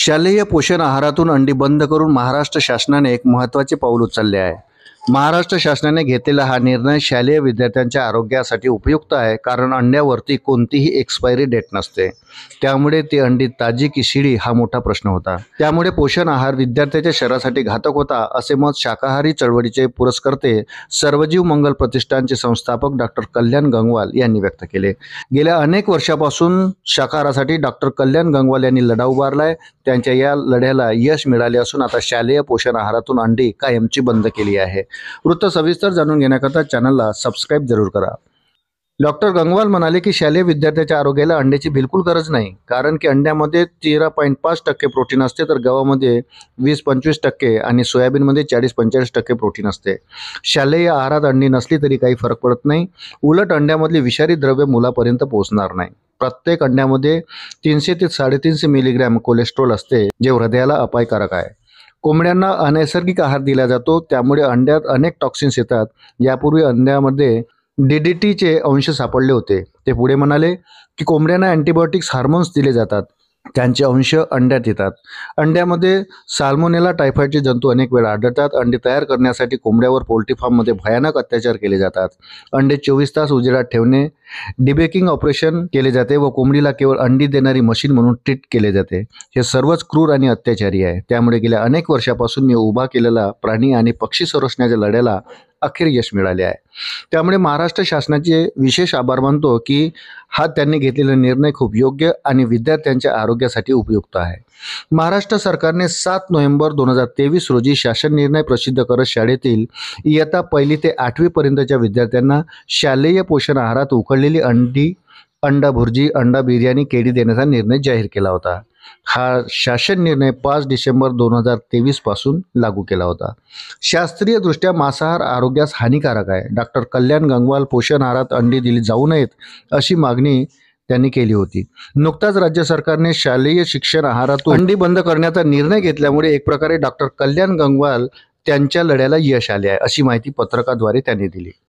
शालेय पोषण आहारातून अंडी बंद करून महाराष्ट्र शासनाने एक महत्त्वाचे पाऊल उचलले आहे. महाराष्ट्र शासनाने घेतलेला हा निर्णय शालेय विद्यार्थ्यांच्या आरोग्यासाठी उपयुक्त आहे, कारण अंड्यावरती कोणतीही एक्सपायरी डेट नसते. त्यामुळे ती अंडी ताजी की शिळी हा मोठा प्रश्न होता. त्यामुळे पोषण आहार विद्यार्थ्याच्या शरीरासाठी घातक होता, असे मत शाकाहारी चळवळीचे पुरस्कर्ते सर्वजीव मंगल प्रतिष्ठानचे संस्थापक डॉक्टर कल्याण गंगवाल यांनी व्यक्त केले. गेल्या अनेक वर्षापासून शाकाहारासाठी डॉक्टर कल्याण गंगवाल यांनी लढा उभारलाय. त्यांच्या या लढ्याला यश मिळाले असून आता शालेय पोषण आहारातून अंडी कायमची बंद केली आहे. वृत्त सविस्तर जाणून घेण्याकरता चॅनलला सबस्क्राईब जरूर करा. डॉक्टर गंगवाल म्हणाले की शालेय विद्यार्थ्याच्या आरोग्याला अंड्याची बिलकुल गरज नाही, कारण की अंड्यामध्ये 13.5% प्रोटीन असते, तर गव्हामध्ये 20-25% आणि सोयाबीनमध्ये 40-45% प्रोटीन असते. शालेय आहारात अंडी नसली तरी काही फरक पडत नाही. उलट अंड्यामधली विषारी द्रव्य मुलापर्यंत पोहोचणार नाही. प्रत्येक अंड्यामध्ये 300 ते 350 मिलीग्रॅम कोलेस्ट्रॉल असते, जे हृदयाला अपायकारक आहे. कोंबड्यांना अनैसर्गिक आहार दिला जातो, त्यामुळे अंड्यात अनेक टॉक्सिन्स येतात. यापूर्वी अंड्यामध्ये DDTचे अंश सापडले होते. ते पुढे म्हणाले की कोंबड्यांना अँटीबायोटिक्स हार्मोन्स दिले जातात, त्यांचे अंश अंड्यात येतात. अंड्यामध्ये साल्मोनेला टायफॉइडचे जंतू अनेक वेळा आढळतात. अंडे तयार करण्यासाठी कोंबड्यावर पोल्ट्री फार्ममध्ये भयानक अत्याचार केले जातात. अंडे 24 तास उजेडात ठेवणे, डिबेकिंग ऑपरेशन केले जाते व कोंबडीला केवळ अंडी देणारी मशीन म्हणून ट्रीट केले जाते. हे सर्वच क्रूर आणि अत्याचारी आहे. त्यामुळे गेल्या अनेक वर्षापासून मी उभा केलेला प्राणी आणि पक्षी संरक्षणाच्या लढ्याला अखेर यश मिळाले आहे. त्यामुळे महाराष्ट्र शासनाचे विशेष आभार मानतो की हा त्यांनी घेतलेला निर्णय खूप योग्य आणि विद्यार्थ्यांच्या आरोग्यासाठी उपयुक्त आहे. महाराष्ट्र सरकारने 7 नोव्हेंबर 2023 रोजी शासन निर्णय प्रसिद्ध करत शाळेतील इयत्ता 1ली ते 8वी पर्यंतच्या विद्यार्थ्यांना शालेय पोषण आहारात उकडलेली अंडी, अंडा भुर्जी, अंडा बिर्याणी, केळी देण्याचा निर्णय जाहीर केला होता. हा शासन निर्णय 5 डिसेंबर 2023 पासून लागू केला होता. शास्त्रीय दृष्ट्या मांसाहार आरोग्यास हानिकारक आहे. डॉक्टर कल्याण गंगवाल पोषण आहारात अंडी दिली जाऊ नयेत अशी मागणी त्यांनी केली होती. नुकताच राज्य सरकारने शालेय शिक्षण आहारातून अंडी बंद करण्याचा निर्णय घेतल्यामुळे एक प्रकारे डॉक्टर कल्याण गंगवाल त्यांच्या लढ्याला यश आले आहे, अशी माहिती पत्रकाद्वारे त्यांनी दिली.